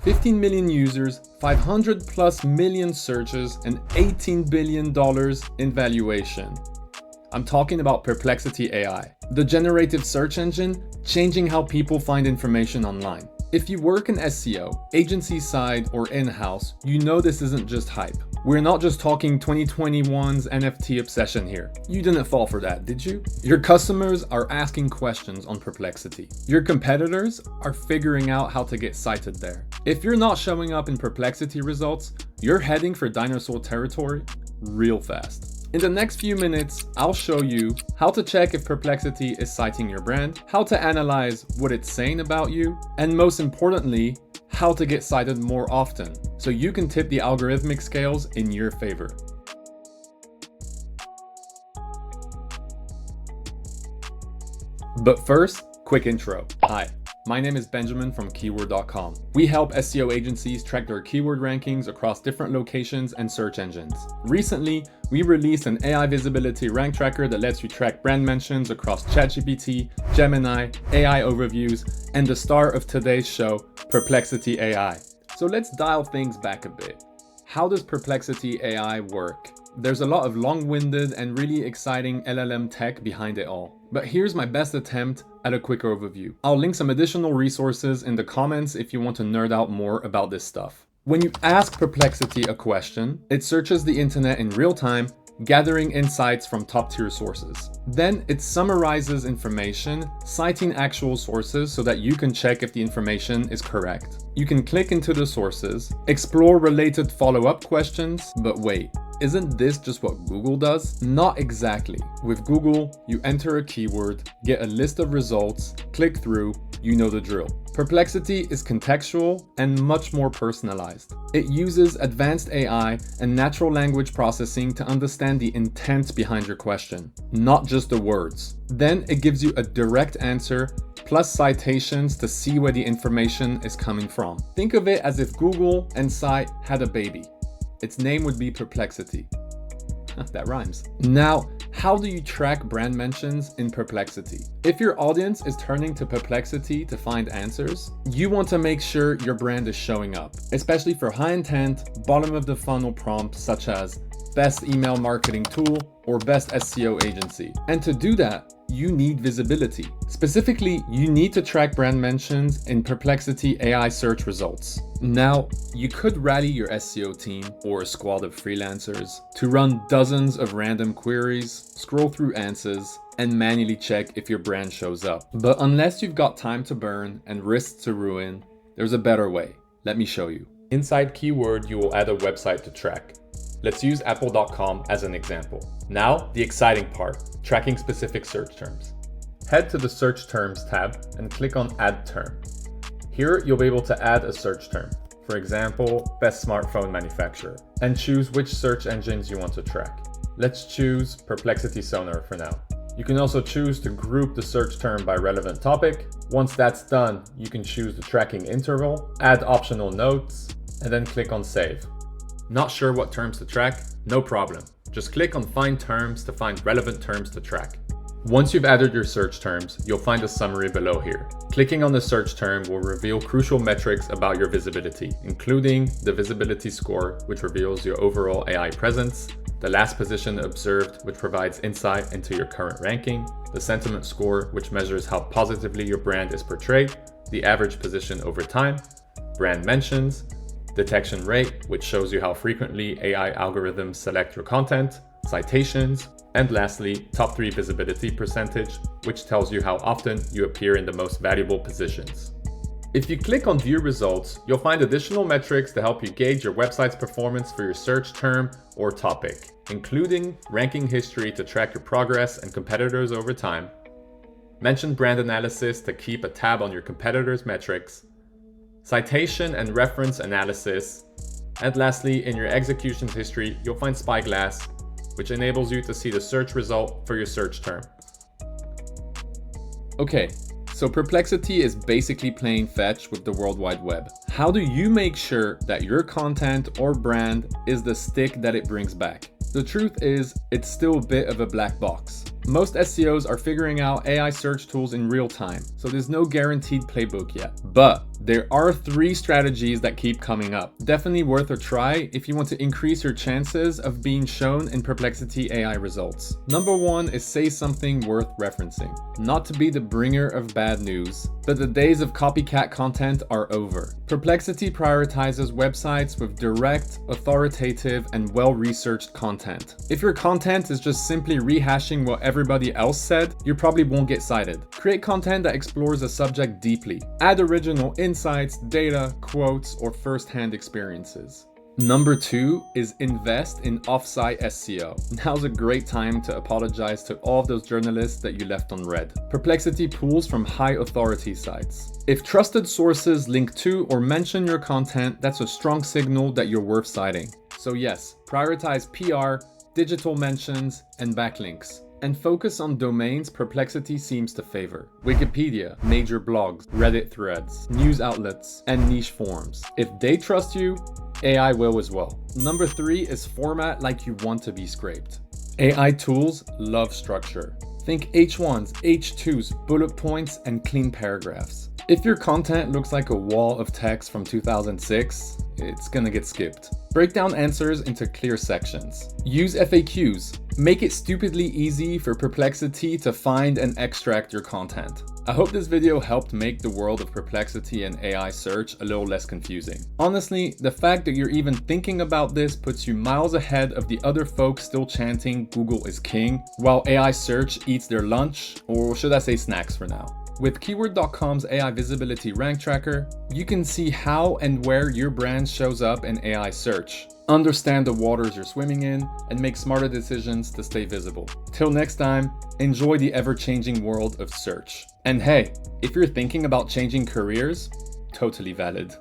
15 million users, 500 plus million searches, and $18 billion in valuation. I'm talking about Perplexity AI, the generative search engine changing how people find information online. If you work in SEO, agency side, or in-house, you know this isn't just hype. We're not just talking 2021's NFT obsession here. You didn't fall for that, did you? Your customers are asking questions on Perplexity. Your competitors are figuring out how to get cited there. If you're not showing up in Perplexity results, you're heading for dinosaur territory real fast. In the next few minutes, I'll show you how to check if Perplexity is citing your brand, how to analyze what it's saying about you, and most importantly, how to get cited more often so you can tip the algorithmic scales in your favor. But first, quick intro. Hi. My name is Benjamin from keyword.com. We help SEO agencies track their keyword rankings across different locations and search engines. Recently, we released an AI visibility rank tracker that lets you track brand mentions across ChatGPT, Gemini, AI overviews, and the star of today's show, Perplexity AI. So let's dial things back a bit. How does Perplexity AI work? There's a lot of long-winded and really exciting LLM tech behind it all. But here's my best attempt at a quick overview. I'll link some additional resources in the comments if you want to nerd out more about this stuff. When you ask Perplexity a question, it searches the internet in real time, gathering insights from top-tier sources. Then it summarizes information, citing actual sources so that you can check if the information is correct. You can click into the sources, explore related follow-up questions, but wait, isn't this just what Google does? Not exactly. With Google, you enter a keyword, get a list of results, click through, you know the drill. Perplexity is contextual and much more personalized. It uses advanced AI and natural language processing to understand the intent behind your question, not just the words. Then it gives you a direct answer plus citations to see where the information is coming from. Think of it as if Google and Cite had a baby. Its name would be Perplexity. That rhymes. Now, how do you track brand mentions in Perplexity? If your audience is turning to Perplexity to find answers, you want to make sure your brand is showing up, especially for high intent, bottom of the funnel prompts such as best email marketing tool or best SEO agency. And to do that, you need visibility. Specifically, you need to track brand mentions in Perplexity AI search results. Now, you could rally your SEO team or a squad of freelancers to run dozens of random queries, scroll through answers, and manually check if your brand shows up. But unless you've got time to burn and wrists to ruin, there's a better way. Let me show you. Inside keyword, you will add a website to track. Let's use apple.com as an example. Now, the exciting part, tracking specific search terms. Head to the Search Terms tab and click on Add Term. Here, you'll be able to add a search term. For example, best smartphone manufacturer, and choose which search engines you want to track. Let's choose Perplexity Sonar for now. You can also choose to group the search term by relevant topic. Once that's done, you can choose the tracking interval, add optional notes, and then click on Save. Not sure what terms to track? No problem. Just click on Find Terms to find relevant terms to track. Once you've added your search terms, you'll find a summary below here. Clicking on the search term will reveal crucial metrics about your visibility, including the visibility score, which reveals your overall AI presence, the last position observed, which provides insight into your current ranking, the sentiment score, which measures how positively your brand is portrayed, the average position over time, brand mentions, detection rate, which shows you how frequently AI algorithms select your content, citations, and lastly, top 3 visibility percentage, which tells you how often you appear in the most valuable positions. If you click on View Results, you'll find additional metrics to help you gauge your website's performance for your search term or topic, including ranking history to track your progress and competitors over time, mention brand analysis to keep a tab on your competitors' metrics, citation and reference analysis, and lastly, in your executions history, you'll find Spyglass, which enables you to see the search result for your search term. Okay, so Perplexity is basically playing fetch with the World Wide Web. How do you make sure that your content or brand is the stick that it brings back? The truth is, it's still a bit of a black box. Most SEOs are figuring out AI search tools in real time, so there's no guaranteed playbook yet. But There are 3 strategies that keep coming up. Definitely worth a try if you want to increase your chances of being shown in Perplexity AI results. Number 1 is say something worth referencing. Not to be the bringer of bad news, but the days of copycat content are over. Perplexity prioritizes websites with direct, authoritative, and well-researched content. If your content is just simply rehashing what everybody else said, you probably won't get cited. Create content that explores a subject deeply. Add original insights, data, quotes, or first-hand experiences. Number 2 is invest in off-site SEO. Now's a great time to apologize to all of those journalists that you left unread. Perplexity pulls from high authority sites. If trusted sources link to or mention your content, that's a strong signal that you're worth citing. So yes, prioritize PR, digital mentions, and backlinks. And focus on domains Perplexity seems to favor. Wikipedia, major blogs, Reddit threads, news outlets, and niche forums. If they trust you, AI will as well. Number 3 is format like you want to be scraped. AI tools love structure. Think H1s, H2s, bullet points, and clean paragraphs. If your content looks like a wall of text from 2006, it's gonna get skipped. Break down answers into clear sections. Use FAQs. Make it stupidly easy for Perplexity to find and extract your content. I hope this video helped make the world of Perplexity and AI search a little less confusing. Honestly, the fact that you're even thinking about this puts you miles ahead of the other folks still chanting Google is king, while AI search eats their lunch, or should I say snacks for now. With Keyword.com's AI Visibility Rank Tracker, you can see how and where your brand shows up in AI search, understand the waters you're swimming in, and make smarter decisions to stay visible. Till next time, enjoy the ever-changing world of search. And hey, if you're thinking about changing careers, totally valid.